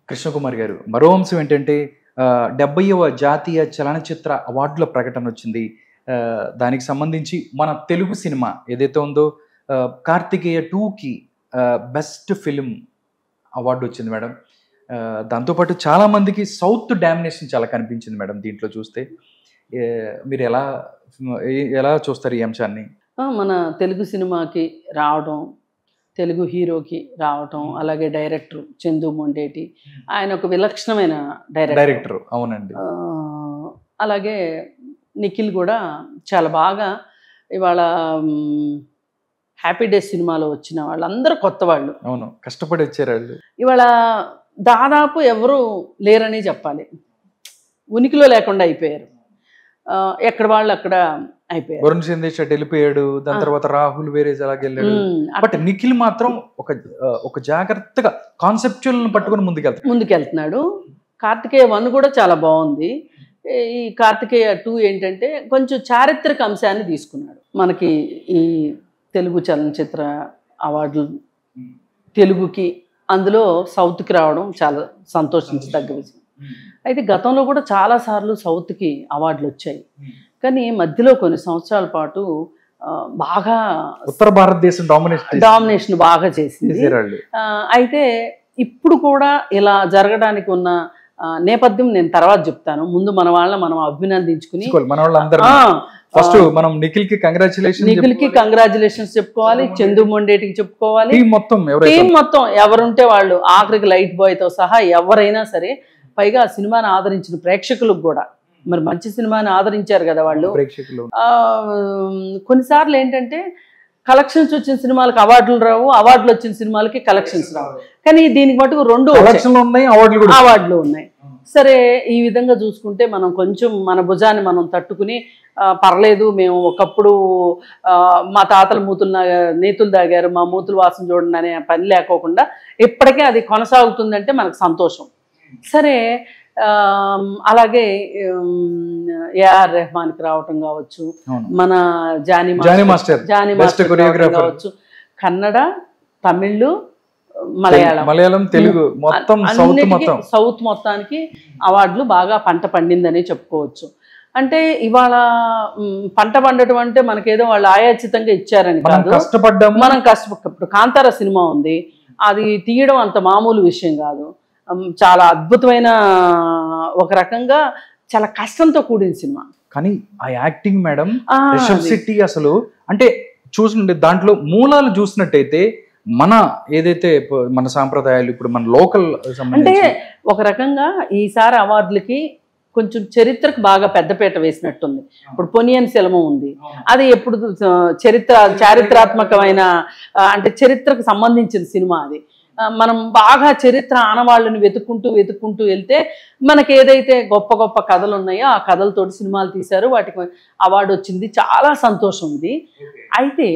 కృష్ణకుమార్ గారు, మరో అంశం ఏంటంటే 70వ జాతీయ చలనచిత్ర అవార్డుల ప్రకటన వచ్చింది. దానికి సంబంధించి మన తెలుగు సినిమా ఏదైతే ఉందో 'కార్తికేయ 2'కి బెస్ట్ ఫిల్మ్ అవార్డు వచ్చింది మేడం. దాంతోపాటు చాలామందికి సౌత్ డామినేషన్ చాలా కనిపించింది మేడం దీంట్లో చూస్తే. మీరు ఎలా చూస్తారు ఈ అంశాన్ని? మన తెలుగు సినిమాకి రావడం, తెలుగు హీరోకి రావటం, అలాగే డైరెక్టర్ చందు మొండేటి, ఆయన ఒక విలక్షణమైన డైరెక్టర్. అవునండి. అలాగే నిఖిల్ కూడా చాలా బాగా ఇవాళ హ్యాపీ డేస్ సినిమాలో వచ్చిన వాళ్ళందరూ కొత్త వాళ్ళు. అవును, కష్టపడి వచ్చారు వాళ్ళు. ఇవాళ దాదాపు ఎవరు లేరని చెప్పాలి, ఉనికిలో లేకుండా అయిపోయారు. ఎక్కడ వాళ్ళు అక్కడ అయిపోయారు. వరుణ్ సందేశ్ అటు వెళ్ళిపోయాడు, దాని తర్వాత రాహుల్ వేరే వెళ్ళాడు. బట్ నిఖిల్ మాత్రం ఒక జాగ్రత్తగా కాన్సెప్చువల్ పట్టుకుని ముందుకెళ్తున్నాడు. కార్తికేయ 1 కూడా చాలా బాగుంది. ఈ కార్తికేయ 2 ఏంటంటే కొంచెం చారిత్రక అంశాన్ని తీసుకున్నాడు. మనకి ఈ తెలుగు చలనచిత్ర అవార్డులు తెలుగుకి, అందులో సౌత్కి రావడం చాలా సంతోషించదగ్గ విషయం. అయితే గతంలో కూడా చాలాసార్లు సౌత్కి అవార్డులు వచ్చాయి, కానీ మధ్యలో కొన్ని సంవత్సరాల పాటు బాగా ఉత్తర భారతదేశం డామినేషన్ బాగా చేసింది. అయితే ఇప్పుడు కూడా ఇలా జరగడానికి ఉన్న నేపథ్యం నేను తర్వాత చెప్తాను. ముందు మన వాళ్ళని మనం అభినందించుకుని ఫస్ట్ మనం నిఖిల్ కి కంగ్రాచులేషన్స్ చెప్పుకోవాలి, చందు మొండేటికి చెప్పుకోవాలి, టీం మొత్తం ఎవరుంటే వాళ్ళు, ఆఖరికి లైట్ బాయ్ తో సహా ఎవరైనా సరే. పైగా సినిమాని ఆదరించిన ప్రేక్షకులకు కూడా, మరి మంచి సినిమాని ఆదరించారు కదా వాళ్ళు. కొన్నిసార్లు ఏంటంటే కలెక్షన్స్ వచ్చిన సినిమాలకు అవార్డులు రావు, అవార్డులు వచ్చిన సినిమాలకి కలెక్షన్స్ రావు. కానీ దీనికి మటుకు 2 అవార్డులు ఉన్నాయి. సరే, ఈ విధంగా చూసుకుంటే మనం కొంచెం మన భుజాన్ని మనం తట్టుకుని పర్లేదు, మేము ఒకప్పుడు మా తాతల నేతులు తాగారు, మా మూతులు వాసన చూడండి అనే పని లేకోకుండా ఇప్పటికే అది కొనసాగుతుందంటే మనకు సంతోషం. సరే, అలాగే ఏఆర్ రెహమాన్కి రావటం కావచ్చు, మన జానీ మాస్టర్ కావచ్చు, కన్నడ, తమిళ్, మలయాళం, తెలుగు సౌత్ మొత్తానికి అవార్డులు బాగా పంట పండిందని చెప్పుకోవచ్చు. అంటే ఇవాళ పంట పండటం అంటే మనకేదో వాళ్ళు ఆయాచితంగా ఇచ్చారని కాదు, మనం ఇప్పుడు కాంతార సినిమా ఉంది, అది తీయడం అంత మామూలు విషయం కాదు. చాలా అద్భుతమైన, ఒక రకంగా చాలా కష్టంతో కూడిన సినిమా. కానీ ఆ యాక్టింగ్ మేడం, రిషబ్ శెట్టి అసలు అంటే చూసినట్టు దాంట్లో మూలాలు చూసినట్టయితే మన ఏదైతే మన సాంప్రదాయాలు, ఇప్పుడు మన లోకల్ అంటే ఒక రకంగా ఈసారి అవార్డులకి కొంచెం చరిత్రకు బాగా పెద్దపీట వేసినట్టుంది. ఇప్పుడు పొనియన్ సెల్వం ఉంది, అది ఎప్పుడు చారిత్రాత్మకమైన అంటే చరిత్రకు సంబంధించిన సినిమా. అది మనం బాగా చరిత్ర ఆనవాళ్ళని వెతుక్కుంటూ వెళ్తే మనకి ఏదైతే గొప్ప గొప్ప కథలు ఉన్నాయో ఆ కథలతోటి సినిమాలు తీశారు, వాటికి అవార్డు వచ్చింది, చాలా సంతోషం ఉంది. అయితే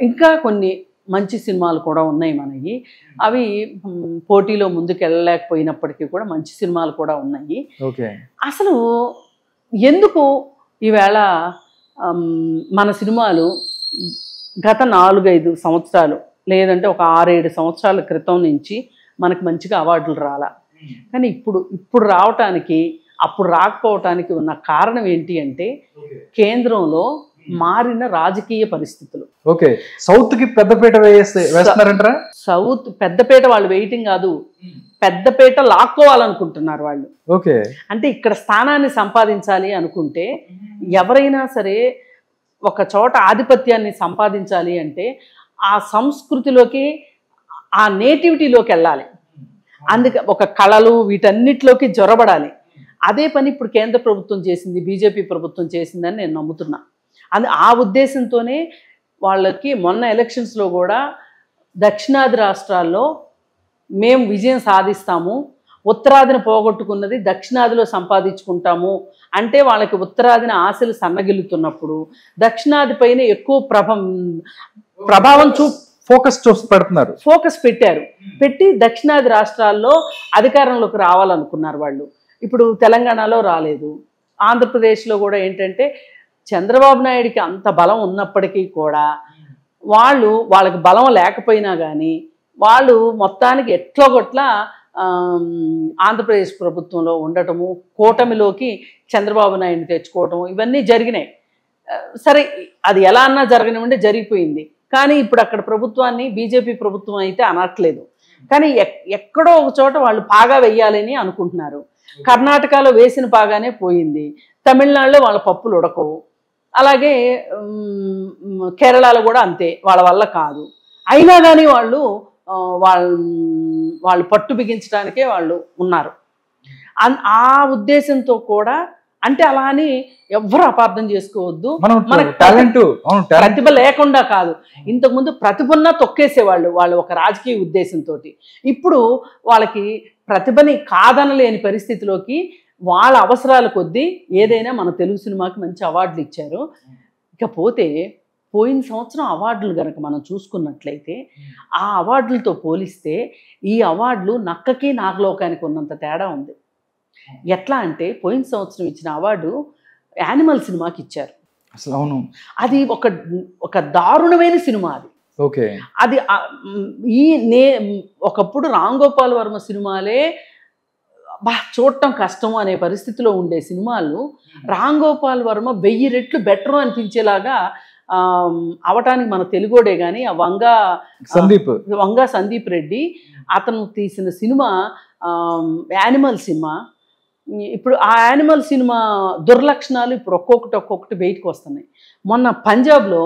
ఇంకా కొన్ని మంచి సినిమాలు కూడా ఉన్నాయి మనకి, అవి పోటీలో ముందుకు వెళ్ళలేకపోయినప్పటికీ కూడా మంచి సినిమాలు కూడా ఉన్నాయి. అసలు ఎందుకు ఈవేళ మన సినిమాలు గత 4-5 సంవత్సరాలు లేదంటే ఒక 6-7 సంవత్సరాల క్రితం నుంచి మనకు మంచిగా అవార్డులు రాలా, కానీ ఇప్పుడు రావటానికి, అప్పుడు రాకపోవటానికి ఉన్న కారణం ఏంటి అంటే కేంద్రంలో మారిన రాజకీయ పరిస్థితులు. సౌత్కి పెద్దపీట వేస్తున్నారంటారా? సౌత్ పెద్దపీట వాళ్ళు వేయటం కాదు, పెద్దపీట లాక్కోవాలనుకుంటున్నారు వాళ్ళు. అంటే ఇక్కడ స్థానాన్ని సంపాదించాలి అనుకుంటే, ఎవరైనా సరే ఒక చోట ఆధిపత్యాన్ని సంపాదించాలి అంటే ఆ సంస్కృతిలోకి, ఆ నేటివిటీలోకి వెళ్ళాలి. అందుకే ఒక కళలు వీటన్నిటిలోకి జొరబడాలి. అదే పని ఇప్పుడు కేంద్ర ప్రభుత్వం చేసింది, బీజేపీ ప్రభుత్వం చేసిందని నేను నమ్ముతున్నా. ఆ ఉద్దేశంతోనే వాళ్ళకి మొన్న ఎలక్షన్స్లో కూడా దక్షిణాది రాష్ట్రాల్లో మేము విజయం సాధిస్తాము, ఉత్తరాదిని పోగొట్టుకున్నది దక్షిణాదిలో సంపాదించుకుంటాము అంటే, వాళ్ళకి ఉత్తరాదిన ఆశలు సన్నగిల్లుతున్నప్పుడు దక్షిణాది పైన ఎక్కువ ప్రభావం ఫోకస్ పెట్టి దక్షిణాది రాష్ట్రాల్లో అధికారంలోకి రావాలనుకున్నారు వాళ్ళు. ఇప్పుడు తెలంగాణలో రాలేదు, ఆంధ్రప్రదేశ్లో కూడా ఏంటంటే చంద్రబాబు నాయుడికి అంత బలం ఉన్నప్పటికీ కూడా వాళ్ళకి బలం లేకపోయినా కానీ వాళ్ళు మొత్తానికి ఎట్లో గొట్లా ఆంధ్రప్రదేశ్ ప్రభుత్వంలో ఉండటము, కూటమిలోకి చంద్రబాబు నాయుడిని తెచ్చుకోవటము ఇవన్నీ జరిగినాయి. సరే అది ఎలా అన్నా జరగనివ్వండి, జరిగిపోయింది. కానీ ఇప్పుడు అక్కడ ప్రభుత్వాన్ని బీజేపీ ప్రభుత్వం అయితే అనట్లేదు. కానీ ఎక్కడో ఒక చోట వాళ్ళు పాగా వెయ్యాలని అనుకుంటున్నారు. కర్ణాటకలో వేసిన పాగానే పోయింది, తమిళనాడులో వాళ్ళ పప్పులు ఉడకవు, అలాగే కేరళలో కూడా అంతే, వాళ్ళ వల్ల కాదు. అయినా కానీ వాళ్ళు పట్టు బిగించడానికే వాళ్ళు ఉన్నారు. ఆ ఉద్దేశంతో కూడా, అంటే అలా అని ఎవ్వరు అపార్థం చేసుకోవద్దు. మనకు ప్రతిభ లేకుండా కాదు, ఇంతకుముందు ప్రతిభన్న తొక్కేసేవాళ్ళు వాళ్ళు ఒక రాజకీయ ఉద్దేశంతో. ఇప్పుడు వాళ్ళకి ప్రతిభని కాదనలేని పరిస్థితిలోకి వాళ్ళ అవసరాల కొద్దీ ఏదైనా మన తెలుగు సినిమాకి మంచి అవార్డులు ఇచ్చారు. ఇకపోతే పోయిన సంవత్సరం అవార్డులు కనుక మనం చూసుకున్నట్లయితే ఆ అవార్డులతో పోలిస్తే ఈ అవార్డులు నక్కకి నాగలోకానికి ఉన్నంత తేడా ఉంది. ఎట్లా అంటే పోయిన సంవత్సరం ఇచ్చిన అవార్డు యానిమల్ సినిమాకి ఇచ్చారు. అసలు అవును, అది ఒక దారుణమైన సినిమా. అది ఒకప్పుడు రామ్ గోపాల్ వర్మ సినిమాలే చూడటం కష్టం అనే పరిస్థితిలో ఉండే సినిమాలు రామ్ గోపాల్ వర్మ 1000 రెట్లు బెటర్ అనిపించేలాగా అవటానికి మన తెలుగోడే కానీ ఆ వంగా సందీప్ రెడ్డి అతను తీసిన సినిమా యానిమల్ సినిమా. ఇప్పుడు ఆ యానిమల్ సినిమా దుర్లక్షణాలు ఇప్పుడు ఒక్కొక్కటి బయటకు వస్తున్నాయి. మొన్న పంజాబ్లో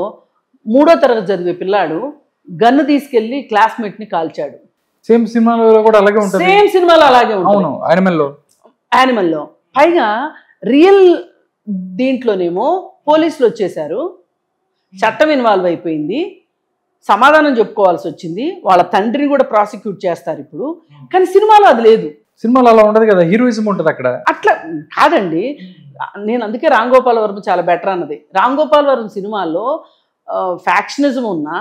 3వ తరగతి చదివే పిల్లాడు గన్ను తీసుకెళ్లి క్లాస్మేట్ని కాల్చాడు. సేమ్ సినిమాలో కూడా అలాగే ఉంటుంది. సేమ్ సినిమాలో అలాగే ఉంటుంది యానిమల్లో. పైగా రియల్ దీంట్లోనేమో పోలీసులు వచ్చేసారు, చట్టం ఇన్వాల్వ్ అయిపోయింది, సమాధానం చెప్పుకోవాల్సి వచ్చింది, వాళ్ళ తండ్రిని కూడా ప్రాసిక్యూట్ చేస్తారు ఇప్పుడు. కానీ సినిమాలో అది లేదు. సినిమాలో అలా ఉండదు కదా, హీరోయిజం ఉంటుంది అక్కడ. అట్లా కాదండి, నేను అందుకే రామ్ గోపాల్ వర్మ చాలా బెటర్ అన్నది. రామ్ గోపాల్ వర్మ సినిమాల్లో ఫ్యాక్షనిజం ఉన్నా,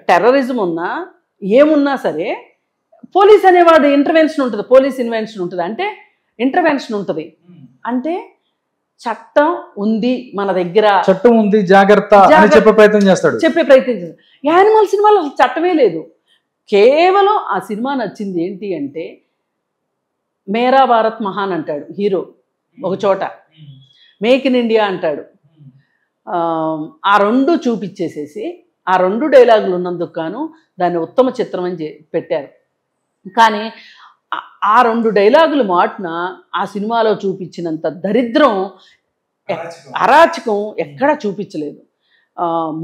టెర్రరిజం ఉన్నా, ఏమున్నా సరే పోలీస్ అనేవాడు ఇంటర్వెన్షన్ ఉంటుంది, పోలీస్ ఇన్వెన్షన్ ఉంటుంది. అంటే ఇంటర్వెన్షన్ ఉంటుంది అంటే చట్టం ఉంది మన దగ్గర, చట్టం ఉంది, జాగ్రత్త చెప్పే ప్రయత్నం చేస్తాడు. యానిమల్ సినిమాలో చట్టమే లేదు. కేవలం ఆ సినిమా నచ్చింది ఏంటి అంటే మేరా భారత్ మహాన్ అంటాడు హీరో ఒక చోట, మేక్ ఇన్ ఇండియా అంటాడు. ఆ 2 చూపించేసేసి ఆ 2 డైలాగులు ఉన్నందుకు గాను దాన్ని ఉత్తమ చిత్రం అని పెట్టారు. కానీ ఆ 2 డైలాగులు మాటున ఆ సినిమాలో చూపించినంత దరిద్రం, అరాచకం ఎక్కడా చూపించలేదు.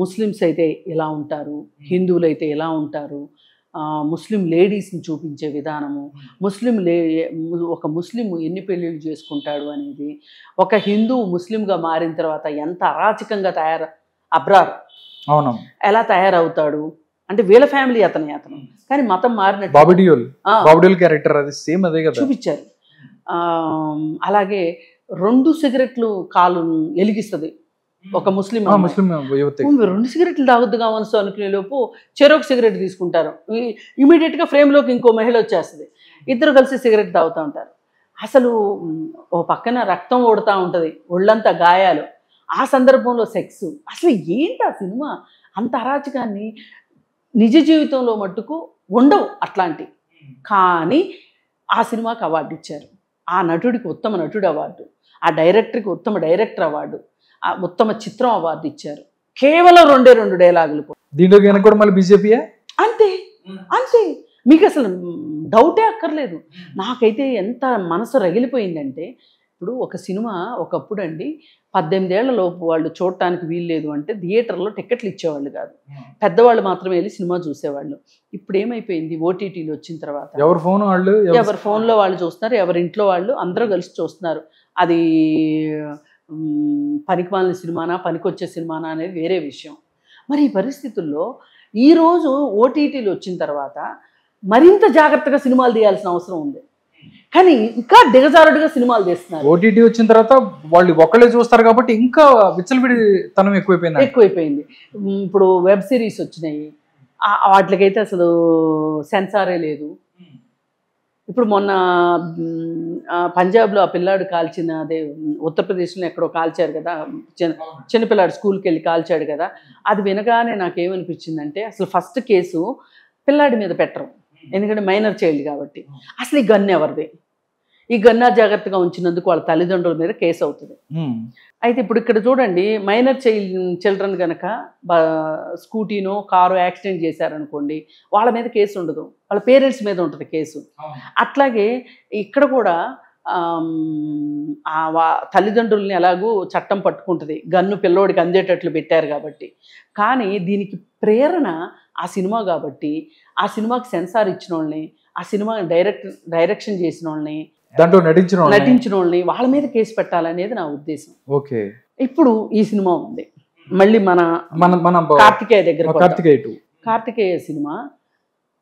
ముస్లిమ్స్ అయితే ఎలా ఉంటారు, హిందువులు అయితే ఎలా ఉంటారు, ముస్లిం లేడీస్ని చూపించే విధానము, ఒక ముస్లిం ఎన్ని పెళ్ళిళ్ళు చేసుకుంటాడు అనేది, ఒక హిందువు ముస్లింగా మారిన తర్వాత ఎంత అరాచకంగా అబ్రార్ ఎలా తయారవుతాడు అంటే వీళ్ళ ఫ్యామిలీ అతను కానీ మతం మారినట్టు క్యారెక్టర్ అది సేమ్ అదే కదా చూపించారు. అలాగే 2 సిగరెట్లు కాలు వెలిగిస్తుంది ఒక ముస్లిం. 2 సిగరెట్లు తాగొద్దు కావచ్చు అనుకునే లోపు చెరొక సిగరెట్ తీసుకుంటారు, ఇమీడియట్గా ఫ్రేమ్లోకి ఇంకో మహిళ వచ్చేస్తుంది, ఇద్దరు కలిసి సిగరెట్ తాగుతూ ఉంటారు. అసలు ఓ పక్కన రక్తం ఓడుతూ ఉంటుంది, ఒళ్ళంతా గాయాలు, ఆ సందర్భంలో సెక్స్. అసలు ఏంటి ఆ సినిమా? అంత అరాచకాన్ని నిజ జీవితంలో మట్టుకు ఉండవు అట్లాంటి. కానీ ఆ సినిమాకి అవార్డు ఇచ్చారు, ఆ నటుడికి ఉత్తమ నటుడు అవార్డు, ఆ డైరెక్టర్కి ఉత్తమ డైరెక్టర్ అవార్డు, ఆ ఉత్తమ చిత్రం అవార్డు ఇచ్చారు. కేవలం 2 డైలాగులు. దీంట్లో కూడా మళ్ళీ బీజేపీయే అంతే. మీకు అసలు డౌటే అక్కర్లేదు. నాకైతే ఎంత మనసు రగిలిపోయిందంటే, ఇప్పుడు ఒక సినిమా ఒకప్పుడు అండి 18 ఏళ్ల లోపు వాళ్ళు చూడటానికి వీల్లేదు అంటే థియేటర్లో టికెట్లు ఇచ్చేవాళ్ళు కాదు, పెద్దవాళ్ళు మాత్రమే వెళ్ళి సినిమా చూసేవాళ్ళు. ఇప్పుడు ఏమైపోయింది, ఓటీటీలు వచ్చిన తర్వాత ఎవరి ఫోన్లో వాళ్ళు చూస్తున్నారు, ఎవరి ఇంట్లో వాళ్ళు అందరూ కలిసి చూస్తున్నారు. అది పనికిమాలిన సినిమానా పనికొచ్చే సినిమానా అనేది వేరే విషయం. మరి ఈ పరిస్థితుల్లో ఈరోజు ఓటీటీలు వచ్చిన తర్వాత మరింత జాగ్రత్తగా సినిమాలు తీయాల్సిన అవసరం ఉంది. కానీ ఇంకా దిగజారుడుగా సినిమాలు తీస్తున్నారు. ఓటీటీ వచ్చిన తర్వాత వాళ్ళు ఒకళ్ళే చూస్తారు కాబట్టి ఇంకా విచ్చలవిడి తనం ఎక్కువైపోయింది. ఇప్పుడు వెబ్ సిరీస్ వచ్చినాయి, వాటికైతే అసలు సెన్సారే లేదు. ఇప్పుడు మొన్న పంజాబ్లో ఆ పిల్లాడు కాల్చిన, అదే ఉత్తరప్రదేశ్లో ఎక్కడో కాల్చారు కదా, చిన్నపిల్లాడు స్కూల్కి వెళ్ళి కాల్చాడు కదా. అది వినగానే నాకేమనిపించిందంటే, అసలు ఫస్ట్ కేసు పిల్లాడి మీద పెట్టరు, ఎందుకంటే మైనర్ చైల్డ్ కాబట్టి. అసలు ఈ గన్ ఎవరిది? ఈ గన్నా జాగ్రత్తగా ఉంచినందుకు వాళ్ళ తల్లిదండ్రుల మీద కేసు అవుతుంది. అయితే ఇప్పుడు ఇక్కడ చూడండి, మైనర్ చిల్డ్రన్ కనుక స్కూటీనో కారు యాక్సిడెంట్ చేశారనుకోండి, వాళ్ళ మీద కేసు ఉండదు, వాళ్ళ పేరెంట్స్ మీద ఉంటుంది కేసు. అట్లాగే ఇక్కడ కూడా తల్లిదండ్రుల్ని ఎలాగూ చట్టం పట్టుకుంటుంది, గన్ను పిల్లోడికి అందేటట్లు పెట్టారు కాబట్టి. కానీ దీనికి ప్రేరణ ఆ సినిమా కాబట్టి, ఆ సినిమాకి సెన్సార్ ఇచ్చిన వాళ్ళని, ఆ సినిమా డైరెక్షన్ చేసిన వాళ్ళని, దాంట్లో నటించిన వాళ్ళని వాళ్ళ మీద కేసు పెట్టాలనేది నా ఉద్దేశం. ఓకే. ఇప్పుడు ఈ సినిమా ఉంది, మళ్ళీ మన కార్తికేయ దగ్గర, కార్తికేయ సినిమా.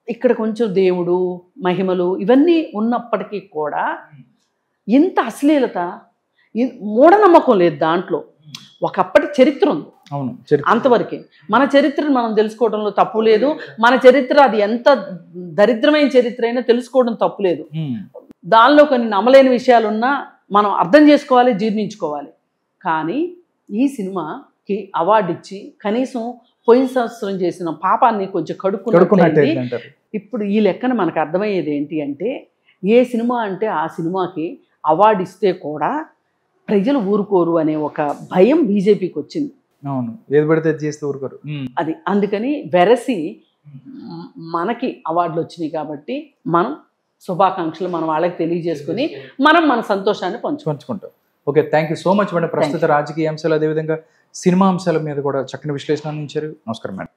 ఇక్కడ కొంచెం దేవుడు మహిమలు ఇవన్నీ ఉన్నప్పటికీ కూడా ఇంత అశ్లీలత, మూఢనమ్మకం లేదు దాంట్లో. ఒకప్పటి చరిత్ర ఉంది, అంతవరకే. మన చరిత్రను మనం తెలుసుకోవడంలో తప్పు లేదు. మన చరిత్ర అది ఎంత దరిద్రమైన చరిత్ర అయినా తెలుసుకోవడం తప్పు లేదు. దానిలో కొన్ని నమ్మలేని విషయాలున్నా మనం అర్థం చేసుకోవాలి, జీర్ణించుకోవాలి. కానీ ఈ సినిమాకి అవార్డు ఇచ్చి కనీసం పోయిన సంవత్సరం చేసిన పాపాన్ని కొంచెం కడుక్కున్నట్టు. ఇప్పుడు ఈ లెక్కన మనకు అర్థమయ్యేది ఏంటి అంటే, ఏ సినిమా అంటే ఆ సినిమాకి అవార్డు ఇస్తే కూడా ప్రజలు ఊరుకోరు అనే ఒక భయం బీజేపీకి వచ్చింది. అవును, ఏది పడితే చేస్తే ఊరుకోరు. అది అందుకని వెరసి మనకి అవార్డులు వచ్చినాయి కాబట్టి మనం శుభాకాంక్షలు మన వాళ్ళకి తెలియజేసుకుని మనం మన సంతోషాన్ని పంచుకుంటాం. Okay, thank you so much madam. ప్రస్తుత రాజకీయ అంశాలు అదేవిధంగా సినిమా అంశాల మీద కూడా చక్కని విశ్లేషణ అందించారు. నమస్కారం మేడం.